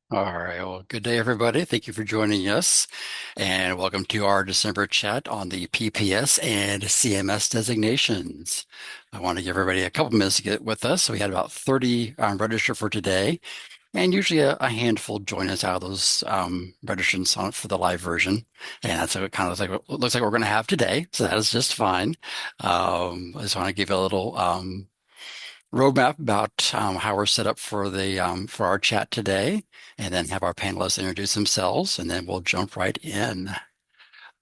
All right. Well, good day, everybody. Thank you for joining us, and welcome to our December chat on the PPS and CMS designations. I want to give everybody a couple minutes to get with us. So we had about 30 register for today, and usually a handful join us out of those registrants on for the live version. And that's what it kind of looks like we're going to have today. So that is just fine. I just want to give you a little roadmap about how we're set up for the for our chat today, and then have our panelists introduce themselves, and then we'll jump right in.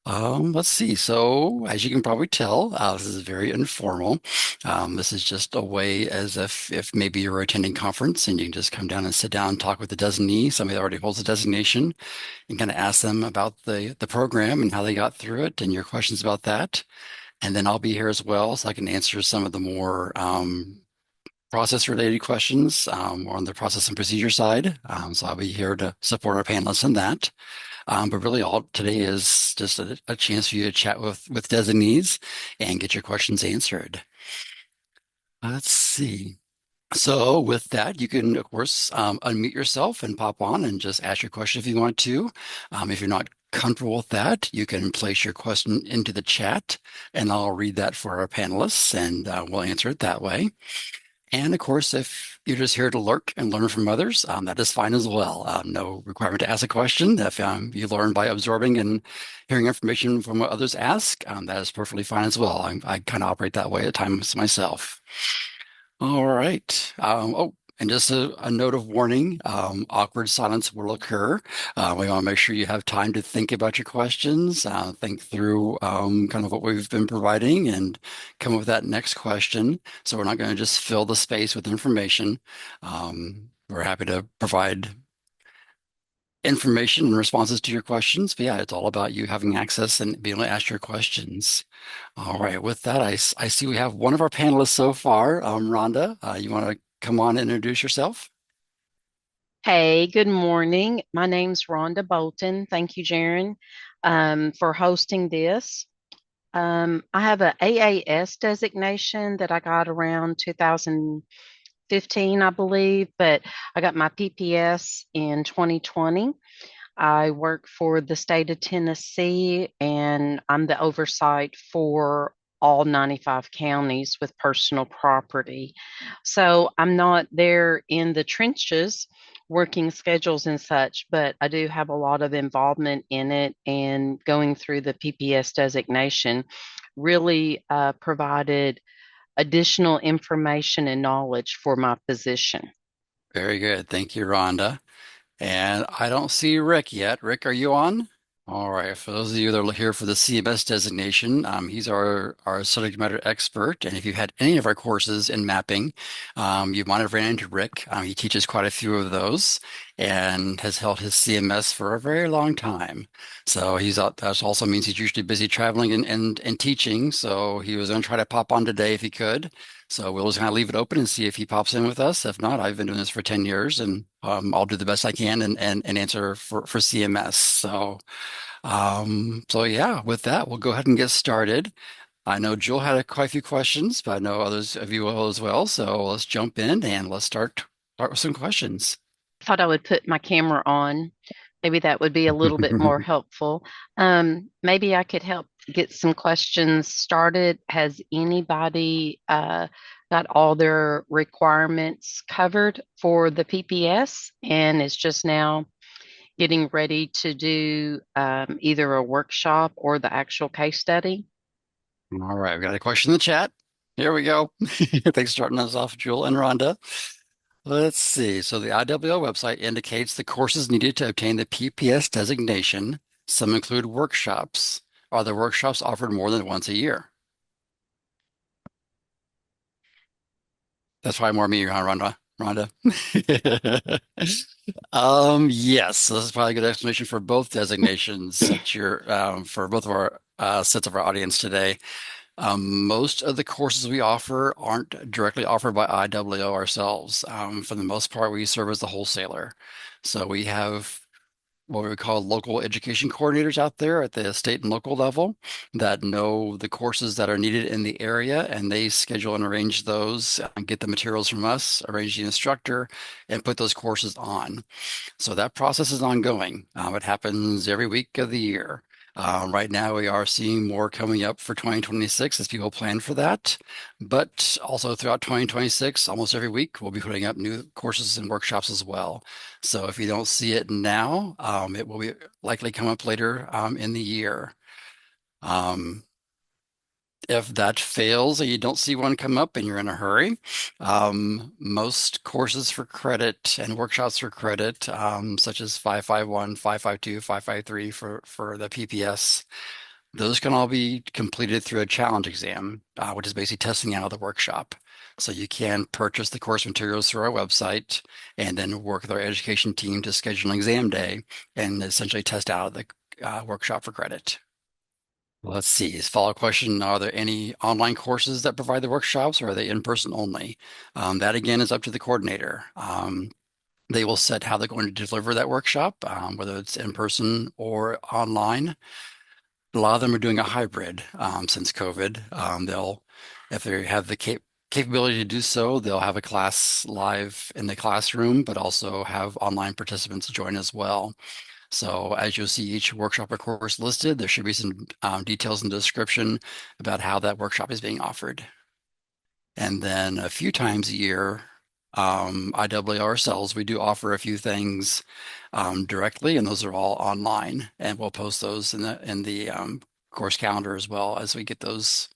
Let's see. So, as you can probably tell, this is very informal. This is just a way as if maybe you're attending conference and you can just come down and sit down and talk with the designee, somebody that already holds a designation, and kind of ask them about the program and how they got through it and your questions about that. And then I'll be here as well, so I can answer some of the more process related questions or on the process and procedure side. So I'll be here to support our panelists in that. But really all today is just a chance for you to chat with designees and get your questions answered. Let's see. So with that, you can, of course, unmute yourself and pop on and just ask your question if you want to. If you're not comfortable with that, you can place your question into the chat and I'll read that for our panelists and we'll answer it that way. And of course, if you're just here to lurk and learn from others, that is fine as well. No requirement to ask a question. If you learn by absorbing and hearing information from what others ask, that is perfectly fine as well. I kind of operate that way at times myself. All right. Oh, and just a note of warning, awkward silence will occur. We want to make sure you have time to think about your questions, think through kind of what we've been providing and come up with that next question. So we're not going to just fill the space with information. We're happy to provide information and responses to your questions. But yeah, it's all about you having access and being able to ask your questions. All right, with that, I see we have one of our panelists so far, Rhonda. You want to come on and introduce yourself? Hey, good morning. My name's Rhonda Bolton. Thank you, Jaron, for hosting this. I have a AAS designation that I got around 2015, I believe, but I got my PPS in 2020. I work for the state of Tennessee, and I'm the oversight for all 95 counties with personal property. So I'm not there in the trenches working schedules and such, but I do have a lot of involvement in it, and going through the PPS designation really provided additional information and knowledge for my position. Very good. Thank you, Rhonda. And I don't see Rick yet. Rick, are you on? All right. For those of you that are here for the CMS designation, he's our subject matter expert. And if you've had any of our courses in mapping, you might have ran into Rick. He teaches quite a few of those and has held his CMS for a very long time. So he's out. That also means he's usually busy traveling and teaching. So he was going to try to pop on today if he could. So we'll just kind of leave it open and see if he pops in with us. If not, I've been doing this for 10 years and I'll do the best I can and answer for CMS. So yeah, with that, we'll go ahead and get started. I know Jill had quite a few questions, but I know others of you will as well. So let's jump in and let's start with some questions. Thought I would put my camera on. Maybe that would be a little bit more helpful. Maybe I could help get some questions started. Has anybody got all their requirements covered for the PPS and is just now getting ready to do either a workshop or the actual case study? All right, we got a question in the chat. Here we go. Thanks for starting us off, Jewel and Rhonda. Let's see. So the IWL website indicates the courses needed to obtain the PPS designation. Some include workshops. Are the workshops offered more than once a year? That's probably more me, huh, Rhonda? Rhonda. Yes, so this is probably a good explanation for both designations that you're for both of our sets of our audience today. Most of the courses we offer aren't directly offered by IWO ourselves. For the most part, we serve as the wholesaler. So we have what we call local education coordinators out there at the state and local level that know the courses that are needed in the area, and they schedule and arrange those and get the materials from us, arrange the instructor, and put those courses on. So that process is ongoing. It happens every week of the year. Right now, we are seeing more coming up for 2026 as people plan for that. But also throughout 2026, almost every week, we'll be putting up new courses and workshops as well. So if you don't see it now, it will be likely come up later in the year. Um, if that fails and you don't see one come up and you're in a hurry, most courses for credit and workshops for credit, such as 551, 552, 553 for the PPS, those can all be completed through a challenge exam, which is basically testing out of the workshop. So you can purchase the course materials through our website and then work with our education team to schedule an exam day and essentially test out of the workshop for credit. Let's see. Follow-up question. Are there any online courses that provide the workshops or are they in-person only? That again is up to the coordinator. They will set how they're going to deliver that workshop, whether it's in person or online. A lot of them are doing a hybrid since COVID. If they have the capability to do so, they'll have a class live in the classroom, but also have online participants join as well. So as you'll see each workshop or course listed, there should be some details in the description about how that workshop is being offered. And then a few times a year, IWA ourselves, we do offer a few things directly, and those are all online. And we'll post those in the course calendar as well as we get those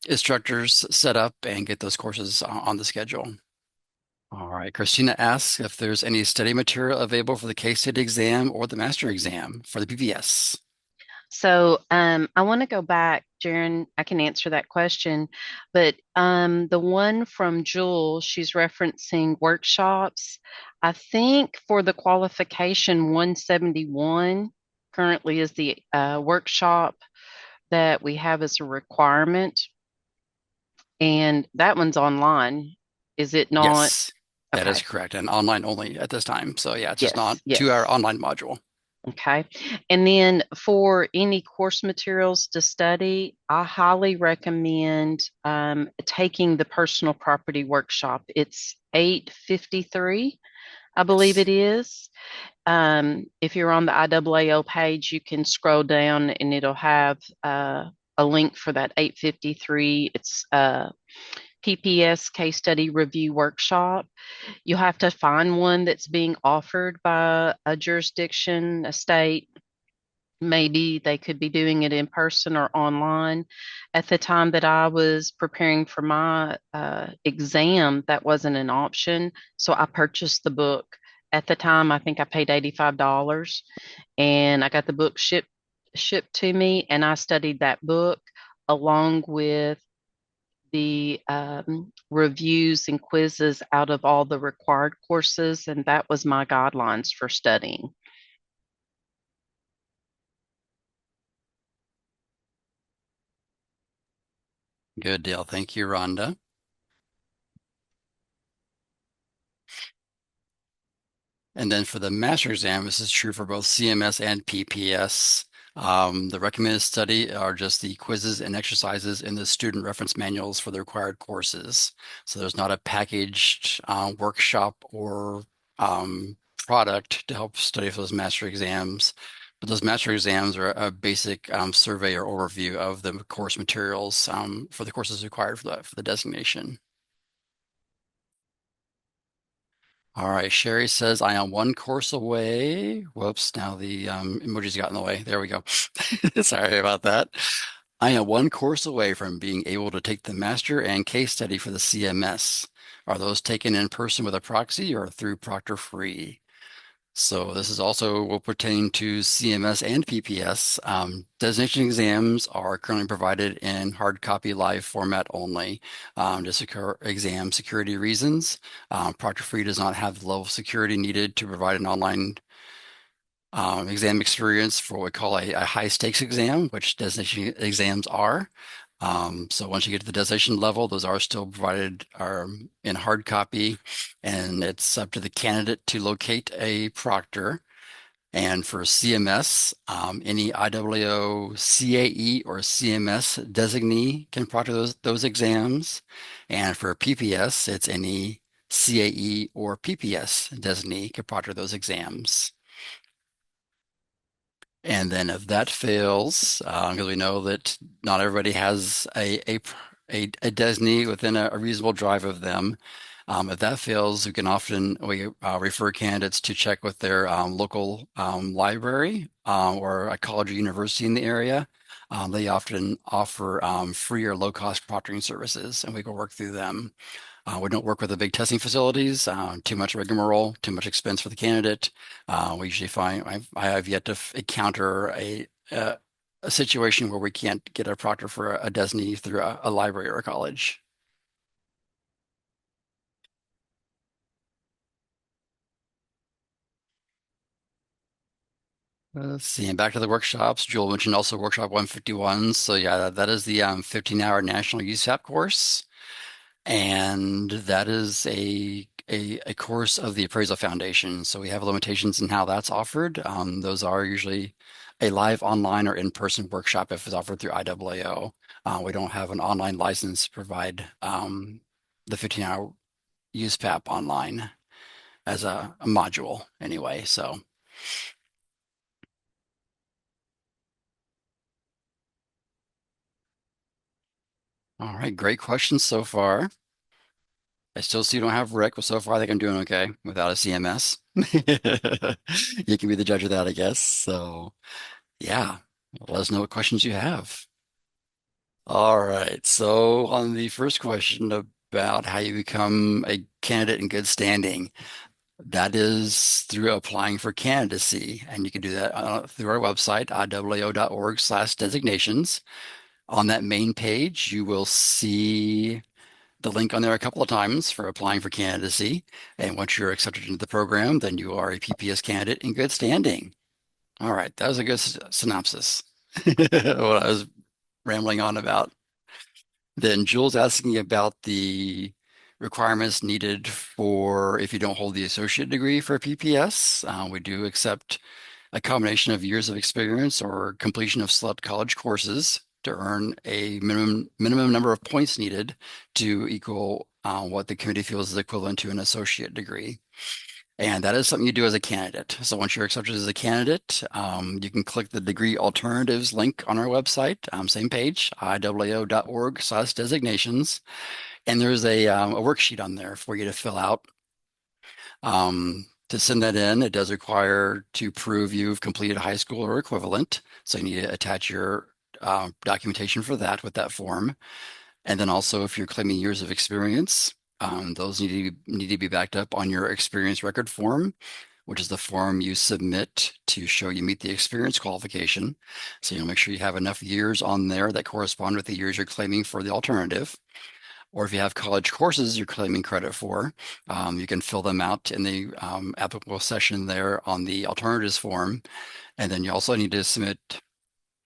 instructors set up and get those courses on the schedule. All right. Christina asks if there's any study material available for the case study exam or the master exam for the PPS. I want to go back, Jaren. I can answer that question, but the one from Jewel, she's referencing workshops. I think for the qualification 171 currently is the workshop that we have as a requirement, and that one's online. Is it not? Yes, that is Okay. correct. And online only at this time. So yeah, it's just not Yes, 2 hour yes. online module. Okay. And then for any course materials to study, I highly recommend taking the personal property workshop. It's 853, I believe Yes. it is. If you're on the IAAO page, you can scroll down and it'll have a link for that 853. It's PPS case study review workshop. You have to find one that's being offered by a jurisdiction, a state. Maybe they could be doing it in person or online. At the time that I was preparing for my exam, that wasn't an option. So I purchased the book. At the time, I think I paid $85 and I got the book shipped to me, and I studied that book along with the reviews and quizzes out of all the required courses, and that was my guidelines for studying. Good deal. Thank you, Rhonda. And then for the master exam, this is true for both CMS and PPS. The recommended study are just the quizzes and exercises in the student reference manuals for the required courses. So there's not a packaged workshop or product to help study for those master exams. But those master exams are a basic survey or overview of the course materials for the courses required for the designation. All right, Sherry says, I am one course away. Whoops, now the emojis got in the way. There we go. Sorry about that. I am one course away from being able to take the master and case study for the CMS. Are those taken in person with a proxy or through Proctor Free? So this is also will pertain to CMS and PPS. Designation exams are currently provided in hard copy live format only, just for exam security reasons. Proctor Free does not have the level of security needed to provide an online exam experience for what we call a high stakes exam, which designation exams are. So once you get to the designation level, those are still provided in hard copy, and it's up to the candidate to locate a proctor. And for CMS, any IAAO CAE or CMS designee can proctor those exams. And for PPS, it's any CAE or PPS designee can proctor those exams. And then if that fails, because we know that not everybody has a designee within a reasonable drive of them, if that fails, we refer candidates to check with their local library or a college or university in the area. They often offer free or low-cost proctoring services, and we can work through them. We don't work with the big testing facilities, too much rigmarole, too much expense for the candidate. We usually find I have yet to encounter a situation where we can't get a proctor for a designee through a library or a college. Let's see, and back to the workshops. Jewel mentioned also workshop 151. So yeah, that is the 15-hour national USAP course. And that is a course of the Appraisal Foundation. So we have limitations in how that's offered. Those are usually a live online or in-person workshop if it's offered through IAAO. We don't have an online license to provide the 15-hour USPAP online as a module anyway. So, all right, great questions so far. I still see you don't have Rick, but so far I think I'm doing okay without a CMS. You can be the judge of that, I guess. So, yeah, let us know what questions you have. All right. So, on the first question about how you become a candidate in good standing, that is through applying for candidacy. And you can do that through our website, iwao.org/designations. On that main page, you will see the link on there a couple of times for applying for candidacy. And once you're accepted into the program, then you are a PPS candidate in good standing. All right, that was a good synopsis. What I was rambling on about. Then Jules asking about the requirements needed for if you don't hold the associate degree for PPS. We do accept a combination of years of experience or completion of select college courses to earn a minimum number of points needed to equal what the committee feels is equivalent to an associate degree. And that is something you do as a candidate. So once you're accepted as a candidate, you can click the degree alternatives link on our website, same page, iwao.org/designations. And there's a worksheet on there for you to fill out. To send that in, it does require to prove you've completed high school or equivalent. So you need to attach your documentation for that with that form. And then also, if you're claiming years of experience, those need to be backed up on your experience record form, which is the form you submit to show you meet the experience qualification. So you'll make sure you have enough years on there that correspond with the years you're claiming for the alternative. Or if you have college courses you're claiming credit for, you can fill them out in the applicable section there on the alternatives form. And then you also need to submit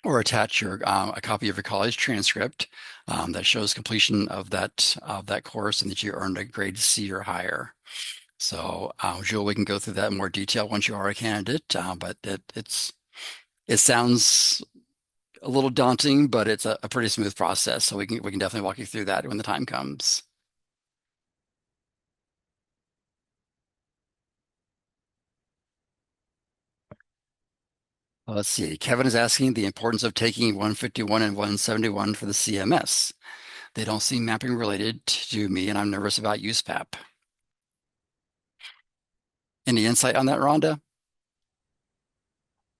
or attach a copy of your college transcript that shows completion of that course and that you earned a grade C or higher. So, Jules, we can go through that in more detail once you are a candidate, but it sounds a little daunting, but it's a pretty smooth process. So we can definitely walk you through that when the time comes. Let's see. Kevin is asking the importance of taking 151 and 171 for the CMS. They don't seem mapping related to me, and I'm nervous about USPAP. Any insight on that, Rhonda?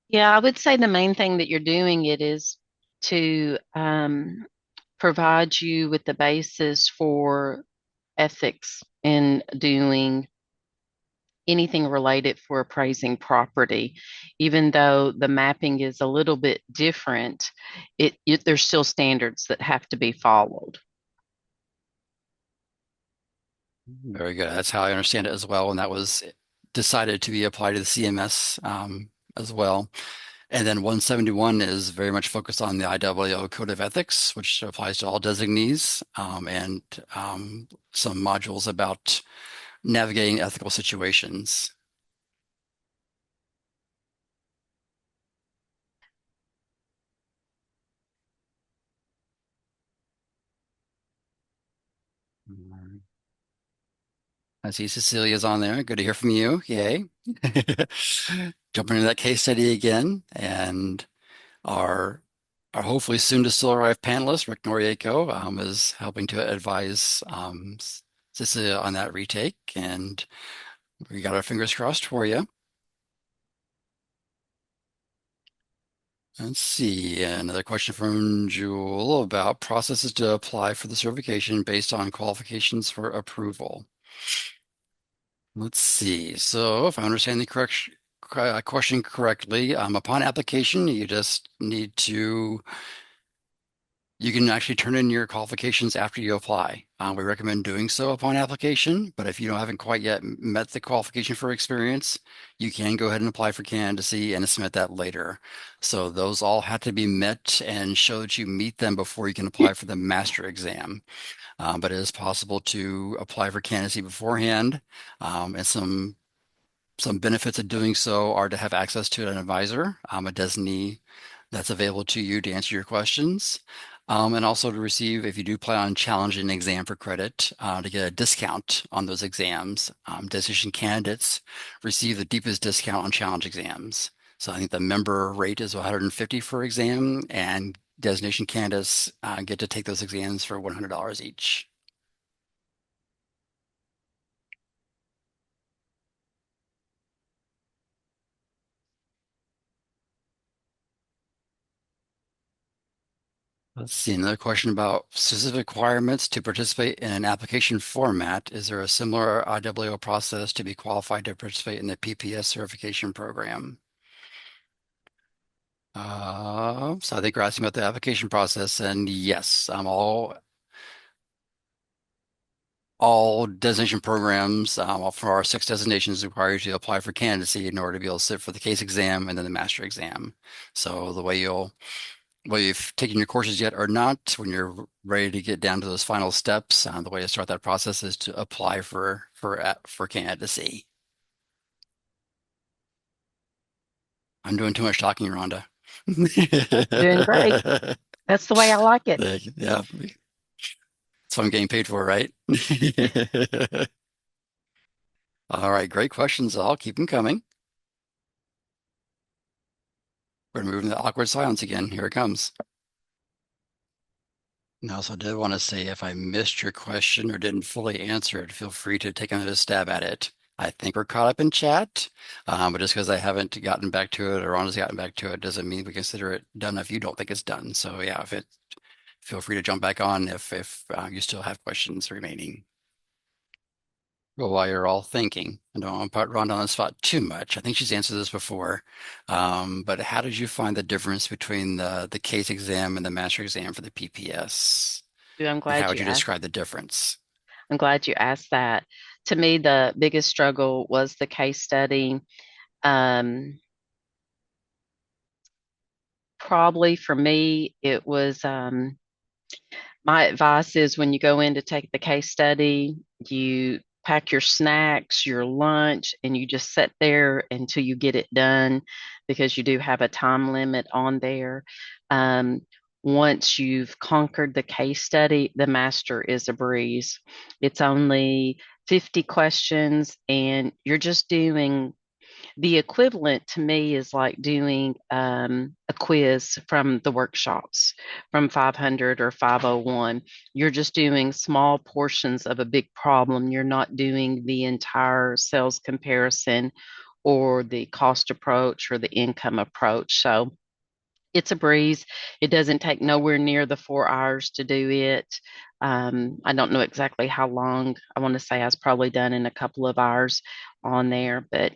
Yeah, I would say the main thing that you're doing it is to provide you with the basis for ethics in doing anything related for appraising property. Even though the mapping is a little bit different, there's still standards that have to be followed. Very good. That's how I understand it as well. And that was decided to be applied to the CMS as well. And then 171 is very much focused on the IAAO Code of Ethics, which applies to all designees, and some modules about navigating ethical situations. I see Cecilia's on there. Good to hear from you. Yay. Jumping into that case study again, and our our hopefully soon to still arrive panelist, Rick Norieko, is helping to advise Cecilia on that retake, and we got our fingers crossed for you. Let's see, another question from Jewel about processes to apply for the certification based on qualifications for approval. Let's see. So, if I understand the question correctly, upon application, you just need to, you can actually turn in your qualifications after you apply. We recommend doing so upon application, but if you haven't quite yet met the qualification for experience, you can go ahead and apply for candidacy and submit that later. So those all have to be met and show that you meet them before you can apply for the master exam. But it is possible to apply for candidacy beforehand, and some benefits of doing so are to have access to an advisor, a designee that's available to you to answer your questions, and also to receive, if you do plan on challenging an exam for credit, to get a discount on those exams. Designation candidates receive the deepest discount on challenge exams. So I think the member rate is 150 for exam, and designation candidates get to take those exams for $100 each. Let's see, another question about specific requirements to participate in an application format. Is there a similar IWO process to be qualified to participate in the PPS certification program? So I think you're asking about the application process, and yes, all designation programs for our 6 designations require you to apply for candidacy in order to be able to sit for the case exam and then the master exam. So the way you'll whether you've taken your courses yet or not, when you're ready to get down to those final steps, the way to start that process is to apply for candidacy. I'm doing too much talking, Rhonda. Doing great. That's the way I like it. Yeah, that's what I'm getting paid for, right? All right, great questions. I'll keep them coming. We're going to move into awkward silence again. Here it comes. And I also did want to say if I missed your question or didn't fully answer it, feel free to take another stab at it. I think we're caught up in chat, but just because I haven't gotten back to it or Ron has gotten back to it doesn't mean we consider it done if you don't think it's done. So yeah, feel free to jump back on if you still have questions remaining. Well, while you're all thinking, I don't want to put Rhonda on the spot too much. I think she's answered this before. But how did you find the difference between the case exam and the master exam for the PPS? I'm And how glad would you you asked. describe the difference? I'm glad you asked that. To me, the biggest struggle was the case study. Um, Probably for me, it was my advice is when you go in to take the case study, you pack your snacks, your lunch, and you just sit there until you get it done because you do have a time limit on there. Um, Once you've conquered the case study, the master is a breeze. It's only 50 questions, and you're just doing the equivalent to me is like doing a quiz from the workshops from 500 or 501. You're just doing small portions of a big problem. You're not doing the entire sales comparison or the cost approach or the income approach. So it's a breeze. It doesn't take nowhere near the 4 hours to do it. I don't know exactly how long. I want to say I was probably done in a couple of hours on there. But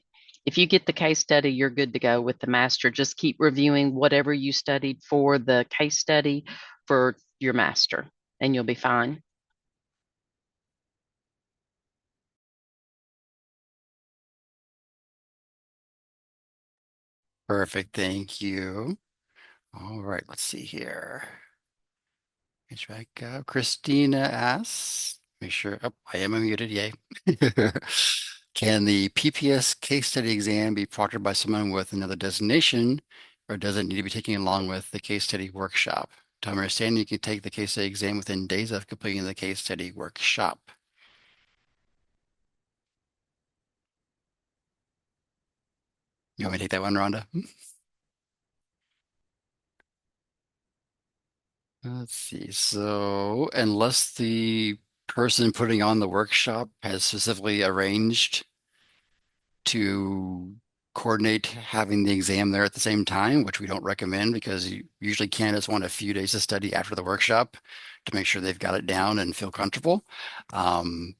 if you get the case study, you're good to go with the master. Just keep reviewing whatever you studied for the case study for your master, and you'll be fine. Perfect. Thank you. All right, let's see here. Get back up. Christina asks, make sure, oh, I am unmuted. Yay. Can the PPS case study exam be proctored by someone with another designation, or does it need to be taken along with the case study workshop? To my understanding, you can take the case study exam within days of completing the case study workshop. You want me to take that one, Rhonda? Let's see. So, unless the person putting on the workshop has specifically arranged to coordinate having the exam there at the same time, which we don't recommend because usually candidates want a few days of study after the workshop to make sure they've got it down and feel comfortable. Um,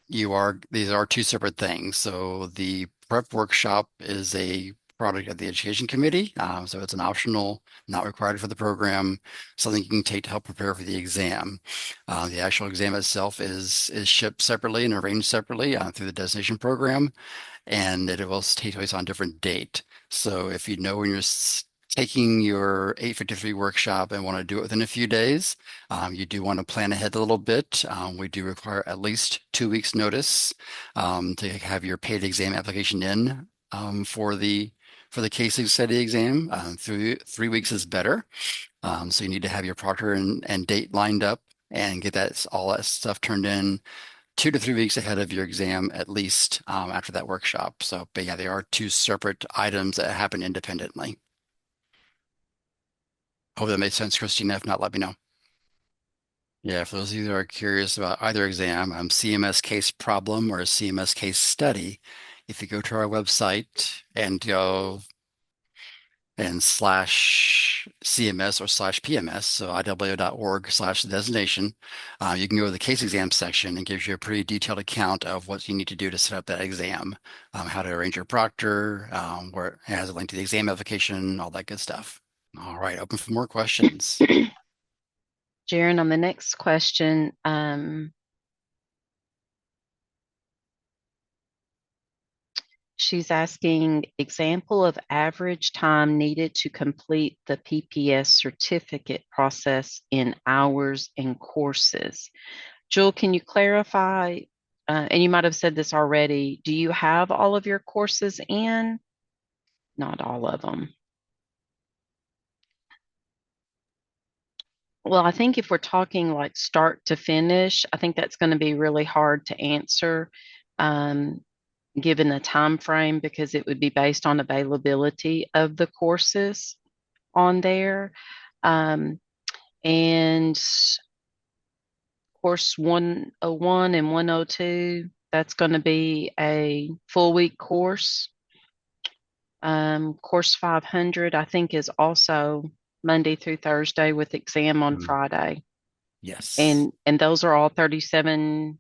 these are two separate things. So the prep workshop is a product of the education committee. So it's an optional, not required for the program, something you can take to help prepare for the exam. The actual exam itself is shipped separately and arranged separately through the designation program, and it will take place on a different date. So if you know when you're taking your 853 workshop and want to do it within a few days, you do want to plan ahead a little bit. We do require at least 2 weeks notice to have your paid exam application in for the case study exam. 3 weeks is better. So you need to have your proctor and date lined up and get all that stuff turned in 2 to 3 weeks ahead of your exam, at least after that workshop. So, but yeah, they are two separate items that happen independently. Hope that makes sense, Christina. If not, let me know. Yeah, for those of you that are curious about either exam, CMS case problem or a CMS case study, if you go to our website and go and slash CMS or slash PMS, so iwo.org/designation, you can go to the case exam section and gives you a pretty detailed account of what you need to do to set up that exam, how to arrange your proctor, where it has a link to the exam application, all that good stuff. All right, open for more questions. Jaren, on the next question, she's asking example of average time needed to complete the PPS certificate process in hours and courses. Jewel, can you clarify? And you might have said this already. Do you have all of your courses in? Not all of them. Well, I think if we're talking like start to finish, I think that's going to be really hard to answer, um, given the time frame, because it would be based on availability of the courses on there. Um, and course 101 and 102, that's going to be a full week course. Course 500, I think, is also Monday through Thursday with exam on Mm, Friday. yes. And those are all 37,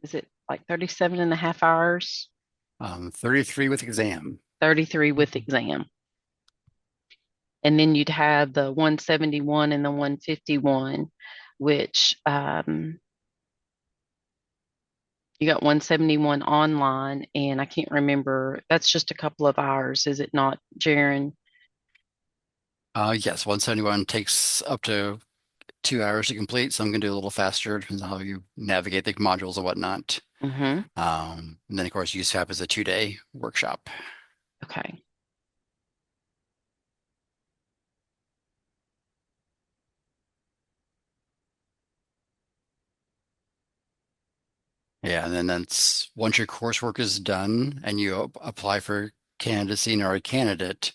is it like 37 and a half hours? 33 with exam. 33 with exam. And then you'd have the 171 and the 151, which you got 171 online, and I can't remember. That's just a couple of hours, is it not, Jaren? Yes, 171 takes up to 2 hours to complete. Some can do a little faster, depends on how you navigate the modules and whatnot. Mm-hmm. And then, of course, USAP is a 2-day workshop. Okay. Yeah, and then that's once your coursework is done and you apply for candidacy or a candidate,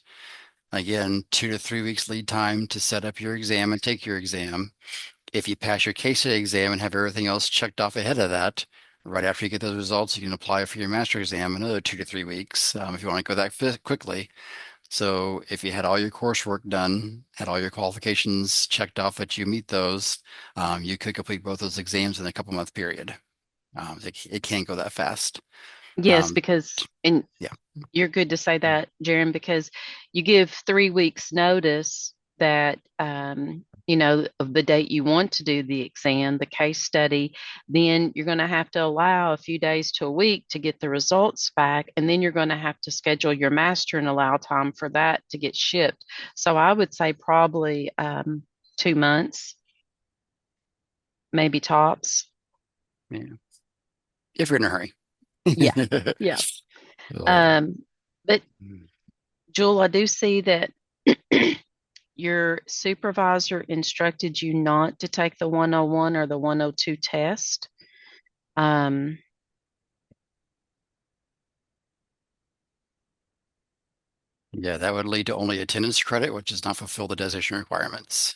again, 2 to 3 weeks lead time to set up your exam and take your exam. If you pass your case study exam and have everything else checked off ahead of that, right after you get those results, you can apply for your master exam another 2 to 3 weeks if you want to go that quickly. So if you had all your coursework done, had all your qualifications checked off that you meet those, you could complete both those exams in a couple month period. It can't go that fast. Yes, Um, because, and yeah. you're good to say that, Jaren, because you give 3 weeks notice that, of the date you want to do the exam, the case study, then you're going to have to allow a few days to a week to get the results back. And then you're going to have to schedule your master and allow time for that to get shipped. So I would say probably 2 months, maybe tops. Yeah. If you're in a hurry. Yeah. Yeah. Oh yeah. Um, but Jewel, I do see that your supervisor instructed you not to take the 101 or the 102 test. Um, Yeah, that would lead to only attendance credit, which does not fulfill the designation requirements.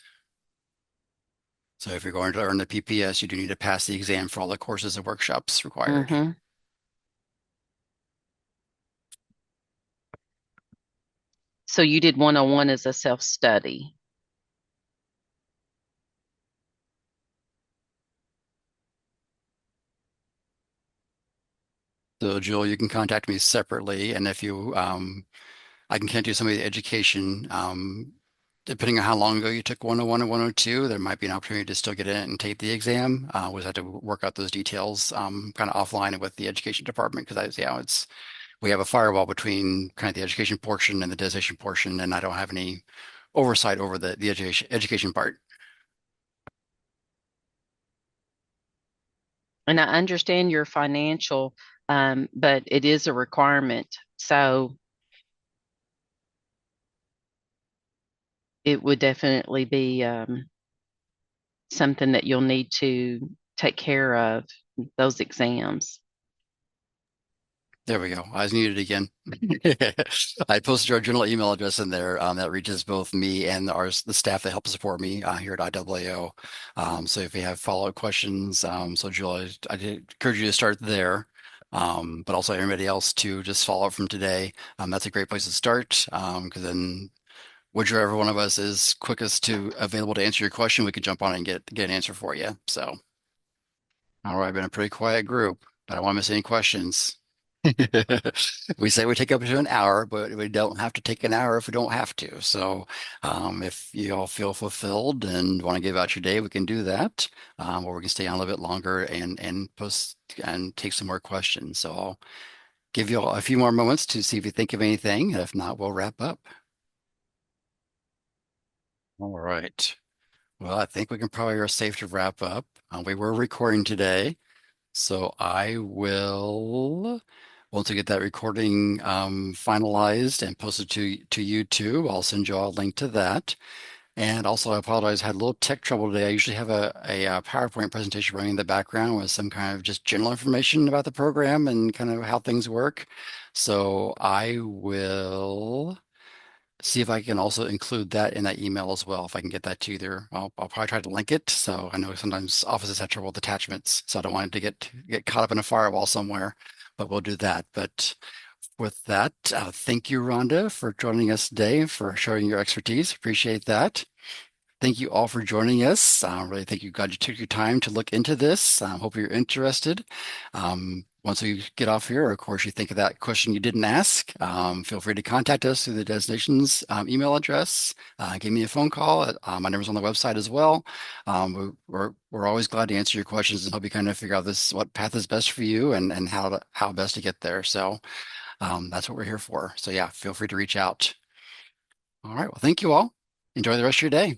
So if you're going to earn the PPS, you do need to pass the exam for all the courses and workshops required. mhm. So you did 101 as a self-study. So Jill, you can contact me separately, and if I can connect you to somebody with education. Depending on how long ago you took 101 and 102, there might be an opportunity to still get in and take the exam. We'll have to work out those details kind of offline with the education department because it's we have a firewall between kind of the education portion and the designation portion, and I don't have any oversight over the education part. And I understand your financial, but it is a requirement. So it would definitely be something that you'll need to take care of those exams. There we go. I was muted again. I posted our general email address in there that reaches both me and the staff that help support me here at IAAO. So if you have follow-up questions, so Joel, I did encourage you to start there. But also everybody else to just follow up from today. That's a great place to start because then whichever one of us is quickest to available to answer your question, we can jump on and get an answer for you. So, all right, been a pretty quiet group. I don't want to miss any questions. We say we take up to an hour, but we don't have to take an hour if we don't have to. So, if you all feel fulfilled and want to give out your day, we can do that, or we can stay on a little bit longer and post and take some more questions. So, I'll give you all a few more moments to see if you think of anything. If not, we'll wrap up. All right. Well, I think we can probably are safe to wrap up. We were recording today. So I will, once I get that recording finalized and posted to YouTube, I'll send you all a link to that. And also, I apologize, I had a little tech trouble today. I usually have a PowerPoint presentation running in the background with some kind of just general information about the program and kind of how things work. So I will see if I can also include that in that email as well. If I can get that to either, I'll probably try to link it. So I know sometimes offices have trouble with attachments, so I don't want it to get caught up in a firewall somewhere. But we'll do that. But with that, thank you, Rhonda, for joining us today, for showing your expertise. Appreciate that. Thank you all for joining us. Really thank you, God, you took your time to look into this. Hope you're interested. Once we get off here, or of course, you think of that question you didn't ask, feel free to contact us through the Destinations email address. Give me a phone call. My number's on the website as well. We're always glad to answer your questions and help you kind of figure out what path is best for you and how best to get there. So that's what we're here for. So yeah, feel free to reach out. All right. Well, thank you all. Enjoy the rest of your day.